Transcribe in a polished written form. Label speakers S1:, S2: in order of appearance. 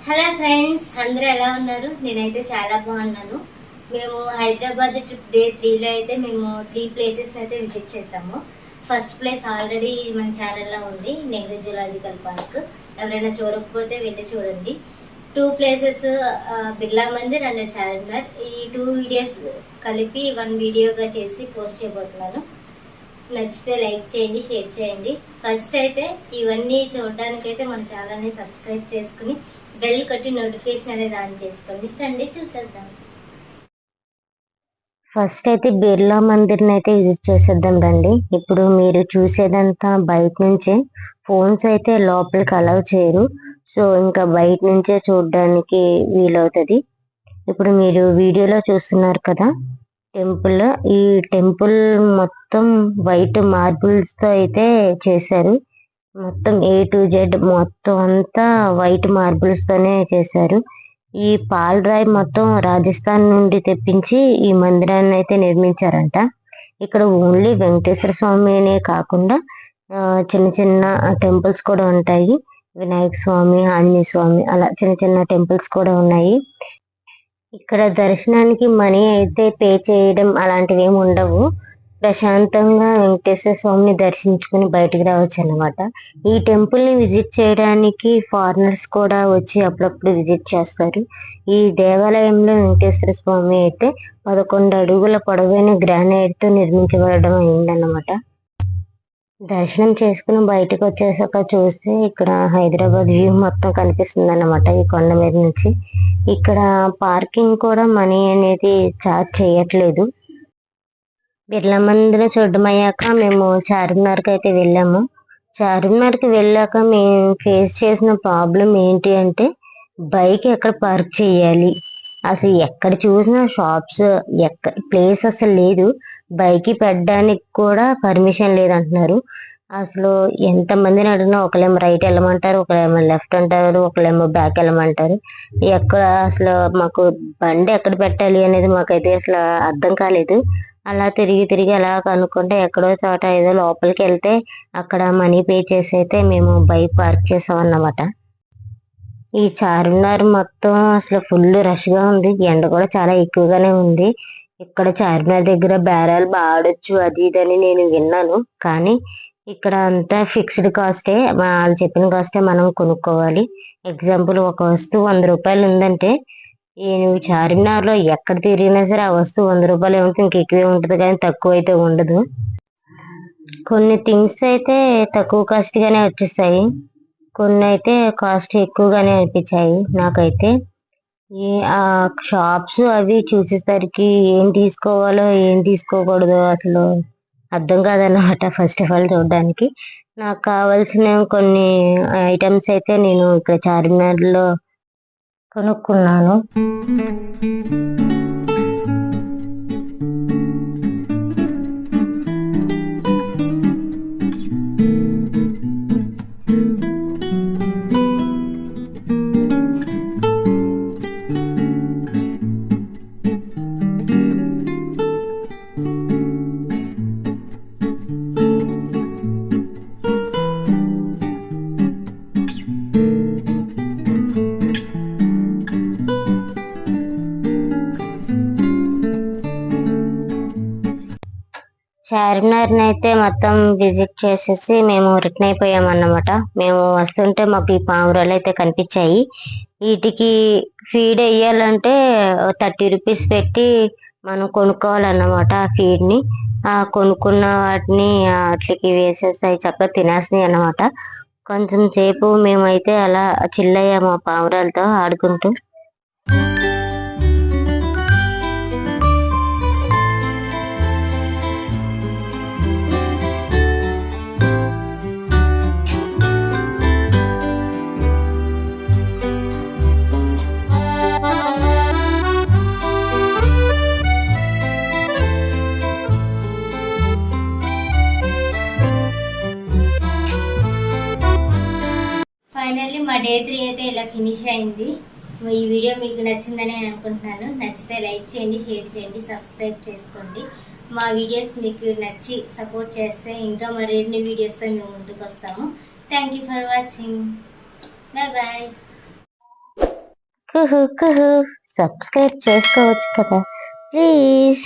S1: Hello friends, అందరూ ఎలా ఉన్నారు? నేనైతే చాలా బాగున్నాను. మేము హైదరాబాద్ ట్రిప్ డే 3లో అయితే మేము 3 ప్లేసెస్ని అయితే విజిట్ చేసాము. ఫస్ట్ ప్లేస్ ఆల్రెడీ మన ఛానల్లో ఉంది, నెహ్రూ జూలాజికల్ పార్క్. ఎవరైనా చూడకపోతే వెళ్ళి చూడండి. 2 ప్లేసెస్ బిర్లా మందిర్ అండ్ చార్మినార్. ఈ 2 వీడియోస్ కలిపి 1 వీడియోగా చేసి పోస్ట్ చేయబోతున్నాను. నచ్చితే లైక్ చేయండి, షేర్ చేయండి. ఫస్ట్ అయితే ఇవన్నీ చూడడానికైతే మన ఛానల్ని సబ్స్క్రైబ్ చేసుకుని బెల్ కొట్టి నోటిఫికేషన్ అనేది ఆన్ చేసుకోండి. రండి చూసేద్దాం.
S2: ఫస్ట్ అయితే బిర్లా మందిర్ని అయితే విజిట్ చేసేద్దాం రండి. ఇప్పుడు మీరు చూసేదంతా బయట నుంచే, ఫోన్స్ అయితే లోపలికి అలౌ చేయరు. సో ఇంకా బయట నుంచే చూడడానికి వీలవుతుంది. ఇప్పుడు మీరు వీడియోలో చూస్తున్నారు కదా టెంపుల్. ఈ టెంపుల్ మొత్తం వైట్ మార్బుల్స్ తో అయితే చేశారు. మొత్తం A to Z మొత్తం అంతా వైట్ మార్బుల్స్ తోనే చేశారు. ఈ పాలరాయి మొత్తం రాజస్థాన్ నుండి తెప్పించి ఈ మందిరాన్ని అయితే నిర్మించారంట. ఇక్కడ ఓన్లీ వెంకటేశ్వర స్వామినే కాకుండా చిన్న చిన్న టెంపుల్స్ కూడా ఉంటాయి. వినాయక స్వామి, ఆంజనేయ స్వామి, అలా చిన్న చిన్న టెంపుల్స్ కూడా ఉన్నాయి. ఇక్కడ దర్శనానికి మనీ అయితే పే చేయడం అలాంటివి ఏమి ఉండవు. ప్రశాంతంగా వెంకటేశ్వర స్వామిని దర్శించుకుని బయటికి రావచ్చు అన్నమాట. ఈ టెంపుల్ ని విజిట్ చేయడానికి ఫారినర్స్ కూడా వచ్చి అప్పుడప్పుడు విజిట్ చేస్తారు. ఈ దేవాలయంలో వెంకటేశ్వర స్వామి అయితే 11 అడుగుల పొడవైన గ్రానైట్ తో నిర్మించబడడం అయిందన్నమాట. దర్శనం చేసుకుని బయటకు వచ్చేసాక చూస్తే ఇక్కడ హైదరాబాద్ వ్యూ మొత్తం కనిపిస్తుంది అన్నమాట ఈ కొండ మీద నుంచి. ఇక్కడ పార్కింగ్ కూడా మనీ అనేది చార్జ్ చేయట్లేదు. బిర్లా మందిరం చూడడం అయ్యాక మేము చార్మినార్కి అయితే వెళ్ళాము. చార్మినార్కి వెళ్ళాక మేము ఫేస్ చేసిన ప్రాబ్లం ఏంటి అంటే బైక్ ఎక్కడ పార్క్ చేయాలి, అసలు ఎక్కడ చూసినా షాప్స్, ఎక్కడ ప్లేస్ అసలు లేదు. బైక్ పెట్టడానికి కూడా పర్మిషన్ లేదంటున్నారు. అసలు ఎంతమందిని అడిగినా ఒకళ్ళేమో రైట్ వెళ్ళమంటారు, ఒకళ్ళేమో లెఫ్ట్ అంటారు, ఒకళ్ళేమో బ్యాక్ వెళ్ళమంటారు. ఎక్కడ అసలు మాకు బండి ఎక్కడ పెట్టాలి అనేది మాకైతే అసలు అర్థం కాలేదు. అలా తిరిగి తిరిగి అలా కనుక్కుంటే ఎక్కడో చోట ఏదో లోపలికి వెళ్తే అక్కడ మనీ పే చేసి అయితే మేము బైక్ పార్క్ చేసాం అన్నమాట. ఈ చార్మినార్ మొత్తం అసలు ఫుల్ రష్ గా ఉంది. ఎండ కూడా చాలా ఎక్కువగానే ఉంది. ఇక్కడ చార్మినార్ దగ్గర బేరాలు బాడొచ్చు అది ఇదని నేను విన్నాను. కానీ ఇక్కడ అంతా ఫిక్స్డ్ కాస్టే, వాళ్ళు చెప్పిన కాస్టే మనం కొనుక్కోవాలి. ఎగ్జాంపుల్, ఒక వస్తువు 100 రూపాయలు ఉందంటే నువ్వు చార్మినార్ లో ఎక్కడ తిరిగినా సరే ఆ వస్తువు 100 రూపాయలు ఉంటుంది, ఇంకెక్కువే ఉంటుంది, కానీ తక్కువ అయితే ఉండదు. కొన్ని థింగ్స్ అయితే తక్కువ కాస్ట్ గానే వచ్చేసాయి, కొన్ని అయితే కాస్ట్ ఎక్కువగానే అనిపించాయి నాకైతే. ఆ షాప్స్ అవి చూసేసరికి ఏం తీసుకోవాలో ఏం తీసుకోకూడదో అసలు అర్థం కాదన్నమాట. ఫస్ట్ ఆఫ్ ఆల్ చూడడానికి నాకు కావాల్సిన కొన్ని ఐటమ్స్ అయితే నేను ఇక్కడ చార్మినార్ లో కొనుక్కున్నాను. చార్మినార్ అయితే మొత్తం విజిట్ చేసేసి మేము రిటర్న్ అయిపోయాం అన్నమాట. మేము వస్తుంటే మాకు ఈ పావురాలు అయితే కనిపించాయి. వీటికి ఫీడ్ వేయాలంటే 30 రూపీస్ పెట్టి మనం కొనుక్కోవాలన్నమాట ఆ ఫీడ్ ని. ఆ కొనుక్కున్న వాటిని వాటికి వేసేస్తాయి, చక్కగా తినేస్తాయి అన్నమాట. కొంచెం సేపు మేమైతే అలా చిల్లయ్యాము ఆ పావురాలతో ఆడుకుంటూ.
S1: ఫైనల్లీ మా డే 3 అయితే ఇలా ఫినిష్ అయింది. ఈ వీడియో మీకు నచ్చిందని అనుకుంటున్నాను. నచ్చితే లైక్ చేయండి, షేర్ చేయండి, సబ్స్క్రైబ్ చేసుకోండి. మా వీడియోస్ మీకు నచ్చి సపోర్ట్ చేస్తే ఇంకా మరిన్ని వీడియోస్తో మేము ముందుకు వస్తాము. Thank you for watching. Bye bye.
S2: కుహు కుహు సబ్స్క్రైబ్ చేసుకోవచ్చు కదా ప్లీజ్.